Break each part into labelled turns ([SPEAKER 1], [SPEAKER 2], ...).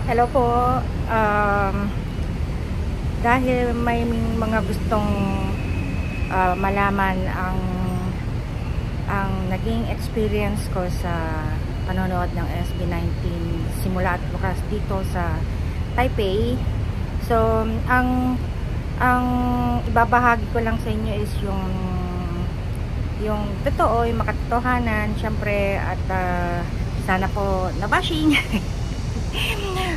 [SPEAKER 1] Hello po. Um, Dahil may mga gustong malaman ang naging experience ko sa panonood ng SB19 simula at bukas dito sa Taipei. So, ang ibabahagi ko lang sa inyo is yung totoo, yung makatotohanan, syempre, at sana po nabashing.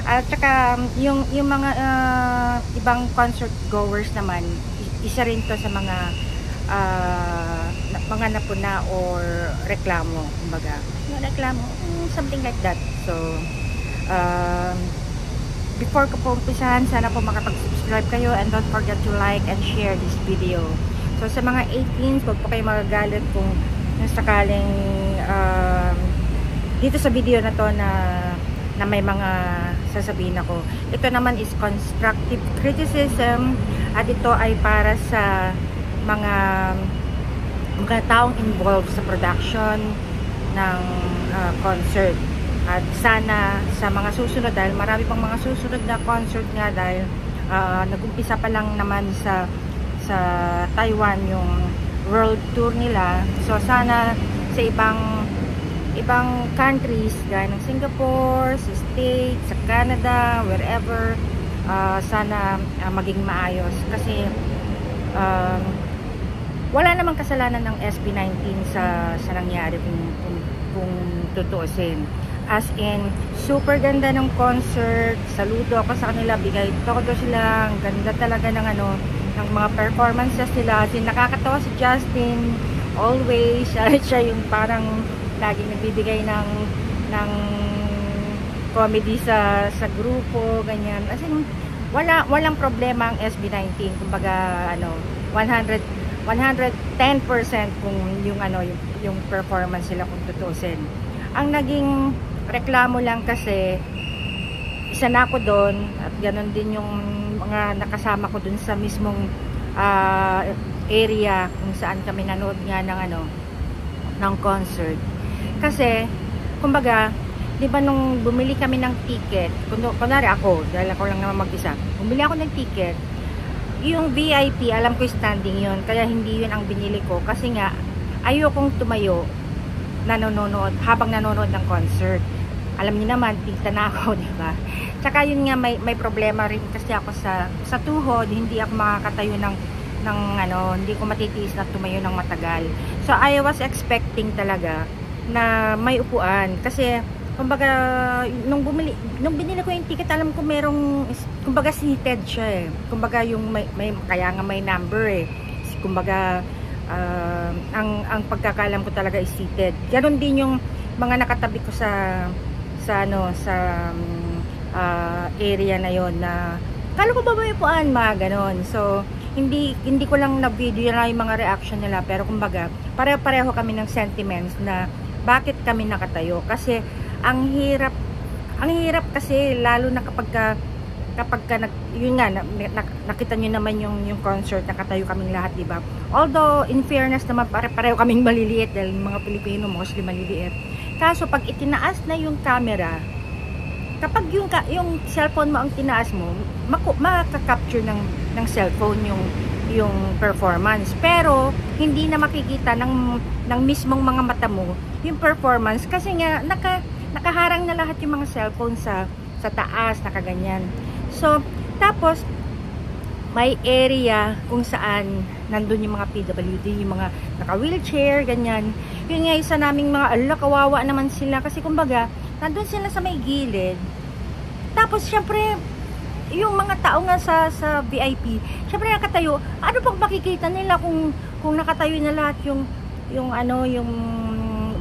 [SPEAKER 1] At saka yung mga ibang concert goers naman, isa rin to sa mga napuna or reklamo, kumbaga reklamo, something like that. So before ko po umpisahan, sana po makapag-subscribe kayo, and don't forget to like and share this video. So sa mga 18s, huwag po kayo magagalit kung sakaling dito sa video na to na may mga sasabihin ako. Ito naman is constructive criticism, at ito ay para sa mga taong involved sa production ng concert. At sana sa mga susunod, dahil marami pang mga susunod na concert nga, dahil nag-umpisa pa lang naman sa Taiwan yung world tour nila. So sana sa ibang countries gaya ng Singapore, sa States, sa Canada, wherever, sana maging maayos, kasi wala namang kasalanan ng SB19 sa nangyari kung tutuusin. As in, super ganda ng concert, saludo ako sa kanila, bigay todo sila, ang ganda talaga ng ng mga performances nila. Nakakatawa si Justin, always siya yung parang laging nagbibigay ng comedy sa grupo, ganyan. As in, walang problema ang SB19. Kumbaga 110% kung yung performance sila kung tutusin. Ang naging reklamo lang kasi, isa na ako doon, at ganoon din yung mga nakasama ko doon sa mismong area kung saan kami nanood nga ng concert. Kasi, kumbaga, di ba nung bumili kami ng ticket, kunwari ako, dahil ako lang naman mag-isa, bumili ako ng ticket, yung VIP, alam ko standing yun, kaya hindi yun ang binili ko, kasi nga, ayokong tumayo, nanonood, habang nanonood ng concert. Alam niyo naman, tigta na ako, di ba? Tsaka yun nga, may problema rin kasi ako sa tuhod, hindi ako makakatayo ng hindi ko matitiis na tumayo ng matagal. So, I was expecting talaga na may upuan, kasi kumbaga nung binili ko yung ticket, alam ko merong, kumbaga seated siya kumbaga yung kaya nga may number kumbaga ang pagkakalam ko talaga is seated. Ganon din yung mga nakatabi ko sa area na yon, na kala ko ba may upuan, mga ganon. So hindi ko lang na video na yung mga reaction nila, pero kumbaga pareho kami ng sentiments na bakit kami nakatayo, kasi ang hirap kasi, lalo na kapag yun nga, nakita nyo naman yung concert, nakatayo kaming lahat, diba? Although in fairness naman, pareho kaming maliliit, dahil mga Pilipino mostly maliliit. Kaso pag itinaas na yung camera, kapag yung cellphone mo ang tinaas mo, makaka-capture ng cellphone yung performance, pero hindi na makikita ng mismong mga mata mo yung performance, kasi nga nakaharang na lahat yung mga cellphone sa taas, nakaganyan. So tapos may area kung saan nandun yung mga PWD, yung mga naka-wheelchair, ganyan. Yun nga, isa naming mga kawawa naman sila, kasi kumbaga nandun sila sa may gilid. Tapos syempre yung mga tao nga sa VIP, syempre nakatayo, ano pang makikita nila kung nakatayo na lahat yung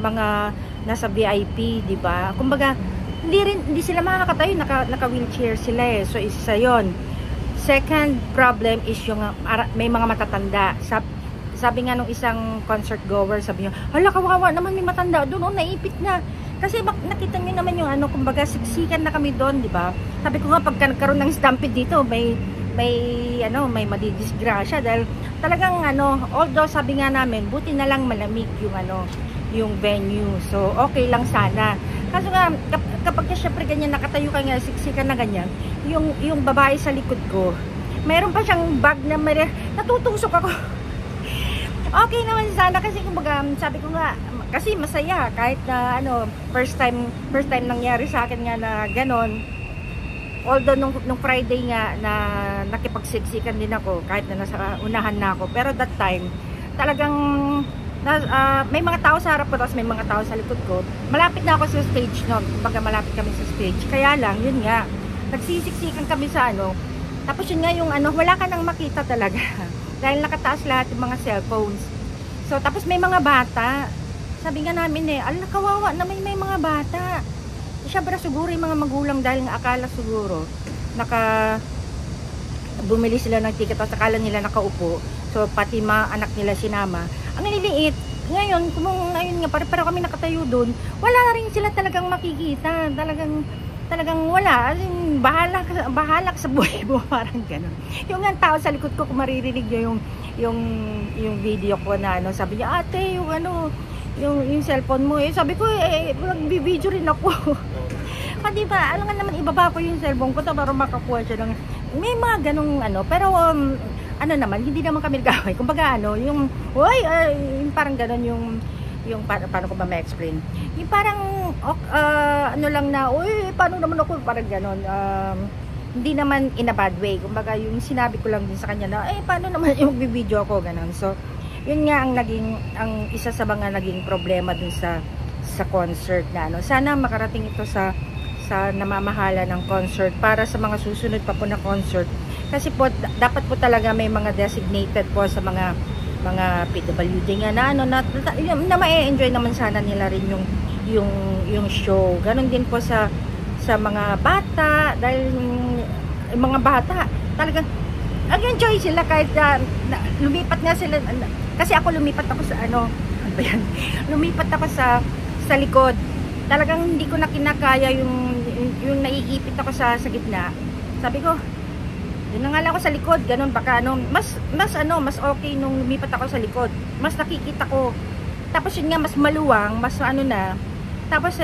[SPEAKER 1] mga nasa VIP, di ba? Kumbaga hindi sila makakatayo, naka-wheelchair sila So isa 'yon. Second problem is yung may mga matatanda. Sabi nga nung isang concert goer, sabi niya, hala, kawawa naman, may matanda doon, naipit na. Kasi nakita niyo naman yung kumbaga siksikan na kami doon, di ba? Sabi ko nga, pagka nagkaroon ng stampede dito, may madidisgrasya, dahil talagang although sabi nga namin, buti na lang malamig yung venue. So okay lang sana. Kaso nga, kapag ka syempre ganyan, nakatayo ka nga, siksikan na ganyan, yung babae sa likod ko, mayroon pa siyang bag na natutusok ako. Okay naman sana kasi kumbaga, sabi ko nga, kasi masaya kahit na ano, first time nangyari sa akin nga na ganon. Although nung Friday nga na nakipagsiksikan din ako kahit na nasa unahan na ako, pero that time talagang may mga tao sa harap ko tapos may mga tao sa likod ko. Malapit na ako sa stage noon, kumbaga malapit kami sa stage. Kaya lang, yun nga, nagsisiksikan kami sa ano. Tapos yun nga yung ano, wala ka nang makita talaga. Dahil nakataas lahat yung mga cellphones. So, tapos may mga bata. Sabi nga namin ala, kawawa na may mga bata. Siyempre siguro yung mga magulang dahil nga akala siguro bumili sila ng ticket at akala nila nakaupo. So, pati mga anak nila sinama. Ang nililiit. Ngayon, ngayon nga, para kami nakatayo doon, wala rin sila talagang makikita. Talagang wala. As in, bahalak sa buhay mo, parang gano'n. Yung nga tao sa likod ko, kung maririnig nyo yung video ko na ano, sabi niya, ate, yung cellphone mo, sabi ko, nagbibideo rin ako. Diba, alam nga naman, ibaba ko yung cellphone ko para makakuha siya ng, may mga ganong ano, pero, ano naman, hindi naman kami nagaway. Kumbaga, yung parang ganon yung paano ko ba ma-explain? Yung parang ano lang na, paano naman ako, parang ganon. Hindi naman in a bad way. Kumbaga, yung sinabi ko lang din sa kanya na, paano naman yung video ako, ganon. So, yun nga ang isa sa mga naging problema dun sa concert na ano. Sana makarating ito sa namamahala ng concert para sa mga susunod pa po na concert. Kasi po, dapat po talaga may mga designated po sa mga PWD nga na ano, na ma-enjoy naman sana nila rin yung show. Ganon din po sa mga bata, dahil yung mga bata talagang nag-enjoy sila kahit lumipat nga sila, kasi ako lumipat ako sa lumipat ako sa likod. Talagang hindi ko na kinakaya yung naiipit ako sa gitna. Sabi ko, yun na nga lang ako sa likod, ganun, baka mas okay nung lumipat ako sa likod. Mas nakikita ko. Tapos yun nga, mas maluwang, mas Tapos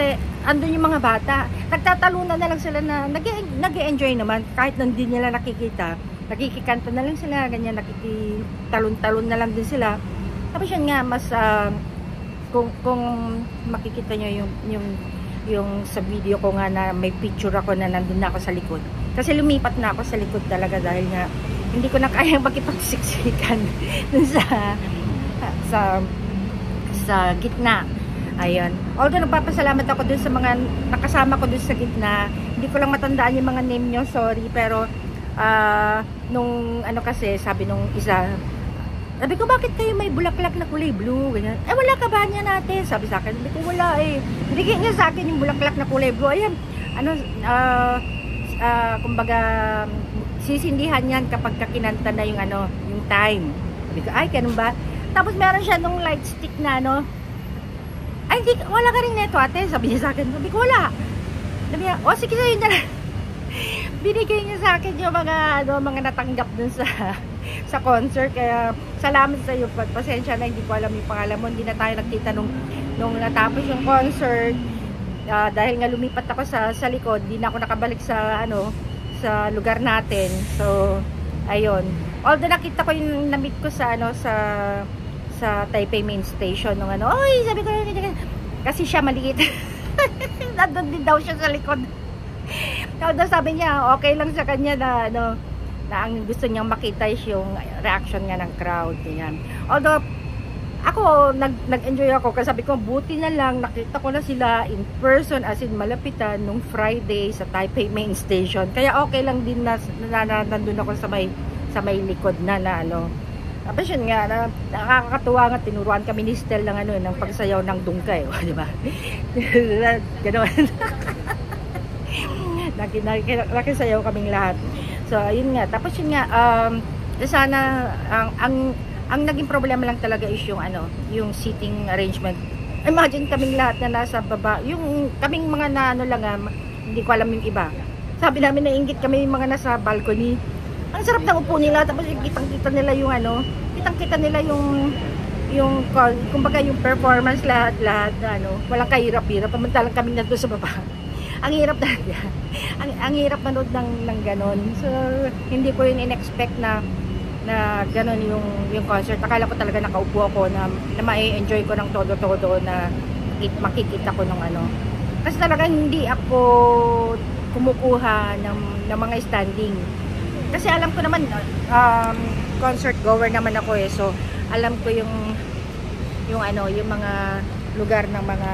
[SPEAKER 1] andun yung mga bata. Nagtatalunan na lang sila na nag-e-enjoy naman. Kahit nandun nila nakikita. Nakikikanta na lang sila, ganyan, nakikitalon-talon na lang din sila. Tapos yun nga, mas kung makikita nyo yung sa video ko nga na may picture ako na nandun na ako sa likod. Kasi lumipat na ako sa likod talaga dahil nga hindi ko na kayang makipagsiksikan dun sa gitna. Ayun. Although nagpapasalamat ako dun sa mga nakasama ko dun sa gitna. Hindi ko lang matandaan yung mga name nyo, sorry. Pero nung ano kasi, sabi nung isa, sabi ko, bakit kayo may bulaklak na kulay blue? Ganyan. Wala ka ba niya natin? Sabi sa akin, hindi ko wala Bigyan niya sa akin yung bulaklak na kulay blue. Ayan, kumbaga, sisindihan yan kapag kakinanta na yung yung time. Sabi ko, ganun ba? Tapos meron siya nung light stick na wala ka rin neto ate. Sabi niya sa akin, sabi ko, wala. Sabi niya, sige sa'yo na lang. Binigay niya sa akin yung mga natanggap dun sa concert. Kaya salamat sa iyo, pasensya na hindi ko alam yung pangalan mo, hindi na tayo nagkita nung natapos yung concert. Dahil nga lumipat ako sa likod, hindi na ako nakabalik sa lugar natin. So ayun, although nakita ko yung na-meet ko sa Taipei Main Station nung sabi ko, kasi siya maliit. Nandun din daw siya sa likod. Tapos sabi niya, okay lang sa kanya na ang gusto niyang makita is yung reaction nga ng crowd. Ganyan. Although, ako, nag-enjoy ako kasi sabi ko, buti na lang, nakita ko na sila in person, as in malapitan, nung Friday sa Taipei Main Station. Kaya okay lang din na nandun ako sa may likod na Tapos yun nga, nakakatuwa nga, tinuruan kami ni Stel ng pagsayaw ng dungkay. Di ba? Ganoon. Nakisayaw kaming lahat. So ayun nga, tapos yun nga, sana ang naging problema lang talaga is yung seating arrangement. Imagine kaming lahat na nasa baba, yung kaming mga hindi ko alam yung iba. Sabi namin, nainggit kami yung mga nasa balcony. Ang sarap ng upo nila, tapos kitang-kita nila yung kumbaga yung performance lahat na ano, walang kahirap-hirap, pamantalang kami nandun sa baba. Ang hirap talaga. Ang hirap manood ng ganon. So, hindi ko yun in-expect na ganon yung concert. Akala ko talaga nakaupo ako na ma-enjoy ko ng todo-todo na makikita ko ng ano. Kasi talaga hindi ako kumukuha ng mga standing. Kasi alam ko naman, concert goer naman ako eh. So, alam ko yung mga lugar ng mga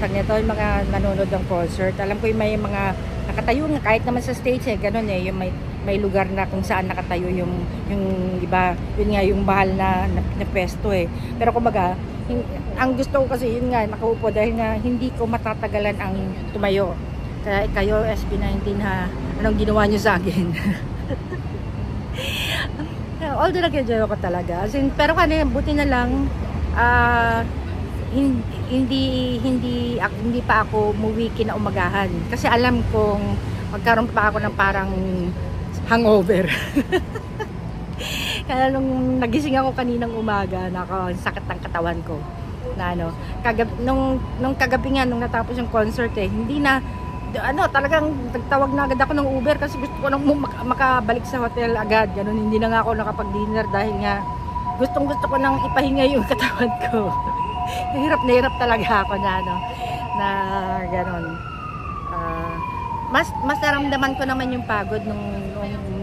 [SPEAKER 1] yung mga nanonood ng concert. Alam ko yung may mga nakatayo nga kahit naman sa stage eh, ganun eh, yung may lugar na kung saan nakatayo yung iba, yun nga yung mahal na pwesto eh. Pero kumbaga, ang gusto ko kasi yun nga, nakaupo dahil nga hindi ko matatagalan ang tumayo. Kaya kayo SB19 ha, anong ginawa nyo sa akin? Although nag-enjoy ko talaga. As in, pero kanina, buti na lang, hindi pa ako umuwi kinaumagahan kasi alam kong magkaroon pa ako ng parang hangover. Kaya nung nagising ako kaninang umaga, sakit ng katawan ko na ano, nung kagabi nga nung natapos yung concert eh, hindi na talagang nagtawag na agad ako ng Uber kasi gusto ko nang makabalik sa hotel agad, ganun. Hindi na nga ako nakapag-dinner dahil nga gustong-gusto ko nang ipahinga yung katawan ko. Hirap na hirap talaga ako na gano'n. Mas naramdaman ko naman yung pagod nung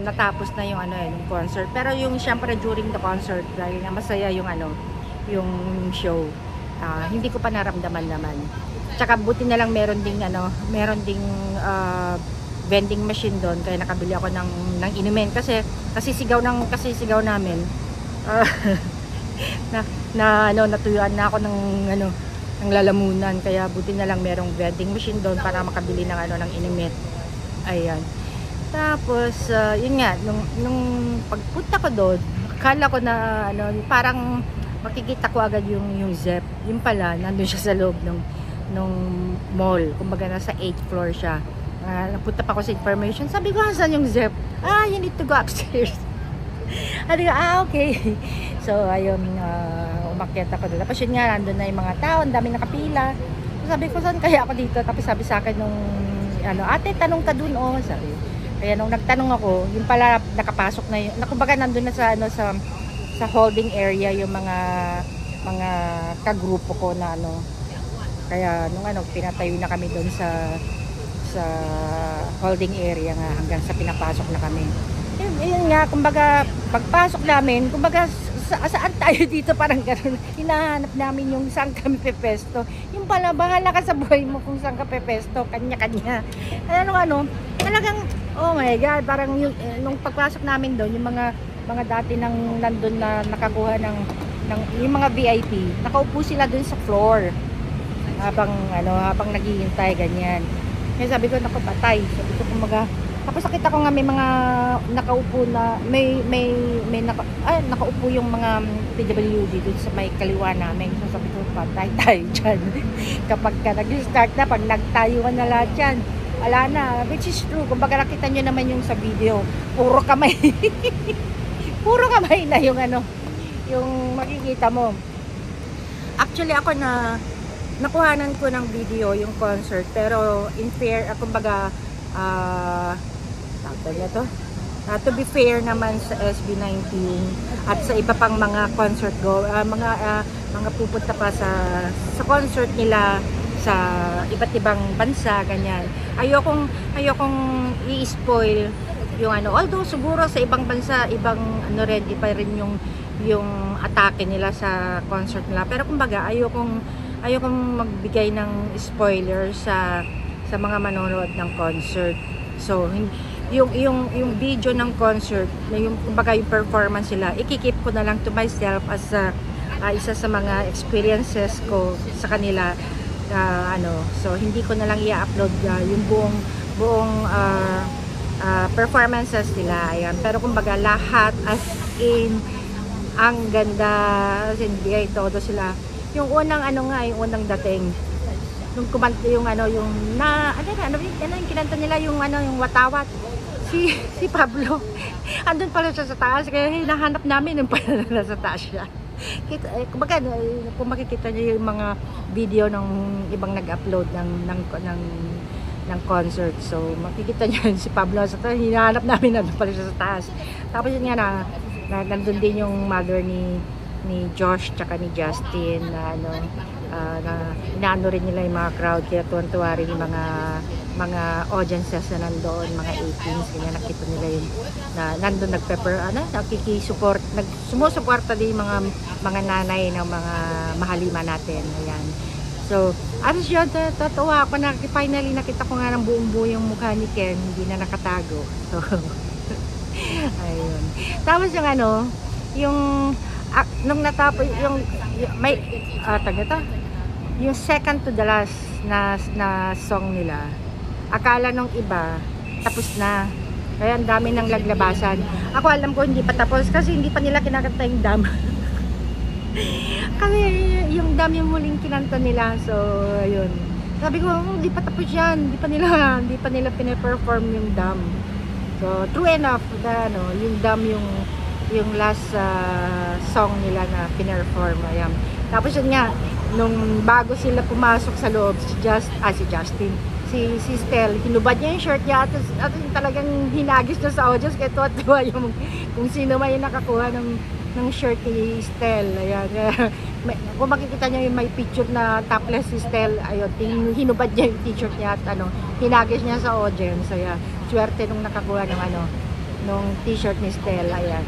[SPEAKER 1] natapos na yung yung concert. Pero yung syempre during the concert, dahil nga masaya yung yung show, hindi ko pa naramdaman naman. Tsaka buti na lang meron ding vending machine doon, kaya nakabili ako ng inumin kasi sigaw namin. Natuyuan na ako ng lalamunan, kaya buti na lang merong vending machine doon para makabili ng ng inumin. Ayan. Tapos yun nga nung pagpunta ko doon, akala ko na parang makikita ko agad yung Zepp. Yung pala nandun siya sa loob nung mall. Kumbaga nasa 8th floor siya. Napunta pa ako sa information. Sabi ko, saan yung Zepp? You need to go upstairs. Sabi ko, okay. So, ayun, umakyat ako doon. Tapos yun nga, nandun na yung mga tao, ang dami nakapila. So, sabi ko, saan kaya ako dito? Tapos sabi sa akin nung, ate, tanong ka dun, oh. Sabi. Kaya nung nagtanong ako, yung pala nakapasok na yun. Kumbaga, nandun na sa holding area yung mga kagrupo ko na Kaya nung pinatayo na kami doon sa holding area nga hanggang sa pinapasok na kami. Yun nga, kumbaga pagpasok namin, kumbaga saan tayo dito, parang gano'n. Hinahanap namin yung saan kami pepesto. Yung pala, bahala ka sa buhay mo kung saan ka pepesto, kanya-kanya. Talagang, oh my God, parang nung pagpasok namin doon, yung mga dati nandun na nakakuha ng yung mga VIP, nakaupo sila doon sa floor. Habang naghihintay, ganyan. Kaya sabi ko, naku, patay. Sabi ko, kumaga, tapos nakita ko nga may mga nakaupo na, nakaupo yung mga PWD dun sa may kaliwa namin. So sabi ko, patay tayo dyan. Kapag nag-start na, pag nagtayuan na lahat dyan, wala na. Which is true. Kumbaga nakita nyo naman yung sa video, puro kamay. Puro kamay na yung yung makikita mo. Actually, ako nakuhanan ko ng video yung concert, pero in fair, kumbaga to be fair naman sa SB19 at sa iba pang mga concert mga pupunta pa sa concert nila sa iba't ibang bansa, ganyan. Ayokong i-spoil yung although siguro sa ibang bansa, ibang ready pa rin yung atake nila sa concert nila, pero kumbaga ayokong magbigay ng spoiler sa mga manonood ng concert. So yung video ng concert na yung kumbaga yung performance nila, ikikip ko na lang to myself as isa sa mga experiences ko sa kanila. So hindi ko na lang i-upload yung buong performances nila. Ayan. Pero kumbaga lahat as in ang ganda, kasi hindi todo sila. Yung unang yung unang dating nung kumanta yung yung kinanta nila yung yung watawat. si Pablo, andun pala siya sa taas, kaya hinahanap namin yung pala nasa taas siya. Kumbaga, kung makikita niyo yung mga video ng ibang nag-upload ng concert, so makikita niyo si Pablo sa taas, hinahanap namin andun pala siya sa taas. Tapos yun nga nandun din yung mother ni Josh tsaka ni Justin na na inaano rin nila yung mga crowd, kaya tuwan-tuwa rin yung mga audiences na nandoon, mga 18s, kaya nakita nila yung nandun nakikisupport, sumusuporta din yung mga nanay ng mga mahalima natin. Ayan. So, aros yun, tatawa ako na finally nakita ko nga ng buong-buo yung mukha ni Ken, hindi na nakatago. So, ayun. Tapos yung nung natapos may yung second to the last na song nila, akala nung iba tapos na, kaya ang dami ng laglabasan. Ako alam ko hindi pa tapos kasi hindi pa nila kinakanta yung dam. Kasi yung dam yung muling kinanta nila, so ayun, sabi ko hindi pa tapos yan, hindi pa nila pine-perform yung dam. So true enough na yung dam yung last song nila na pinerform. Ayan. Tapos yun nga, nung bago sila pumasok sa loob, si Justin, si Stel, hinubad niya yung shirt niya at talagang hinagis niya sa audience, kaya tuwa-tuwa yung kung sino may nakakuha ng shirt ni Stel. Ayan. Kung makikita niyo yung may picture na topless si Stel, ayun, hinubad niya yung t-shirt niya at hinagis niya sa audience. Ayan. Swerte nung nakakuha ng nung t-shirt ni Stel. Ayan.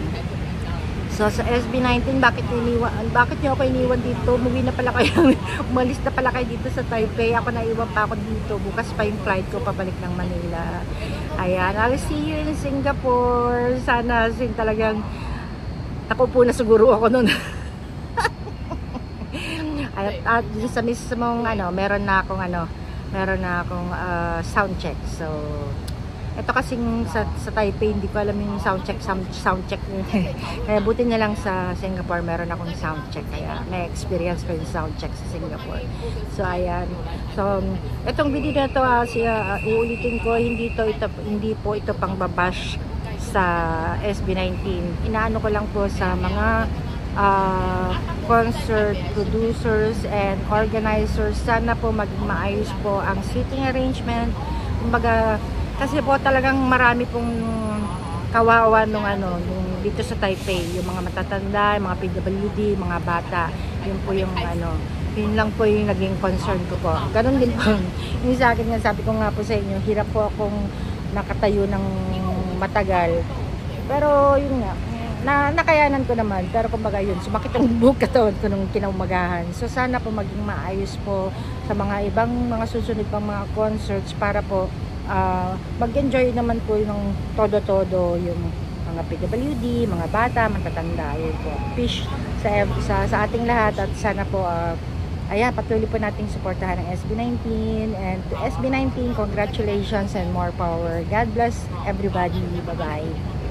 [SPEAKER 1] So sa SB19, bakit niyo ako iniwan dito? Umuwi na pala kayo. Umalis na pala kayo dito sa Taipei. Ako naiwan pa ako dito. Bukas pa yung flight ko pabalik ng Manila. Ayan, I'll see you in Singapore. Sana talagang nakupo na siguro ako nun. at sa mismong meron na akong sound check. So ito kasing sa Taipei, hindi ko alam yung sound check kaya buti na lang sa Singapore meron akong sound check, kaya may experience ko yung sound check sa Singapore. So ayan, so itong video na to uulitin ko, hindi po ito pang babash sa SB19. Inaano ko lang po sa mga concert producers and organizers, sana po maging maayos po ang seating arrangement. Kumbaga, kasi po talagang marami pong kawawa nung dito sa Taipei, yung mga matatanda, yung mga PWD, mga bata. Yun po yung yun lang po yung naging concern ko po. Ganon din po yung sa akin, sabi ko nga po sa inyo, hirap po akong nakatayo ng matagal, pero yun nga, nakayanan ko naman. Pero kumbaga yun, sumakit ang buong katawan ko nung kinaumagahan. So sana po maging maayos po sa mga ibang mga susunod pang mga concerts, para po mag-enjoy naman po yung todo-todo yung mga PWD, mga bata, matatanda. Yun po, fish sa ating lahat, at sana po ayan, patuloy po nating suportahan ng SB19, and to SB19, congratulations and more power. God bless everybody. Bye-bye.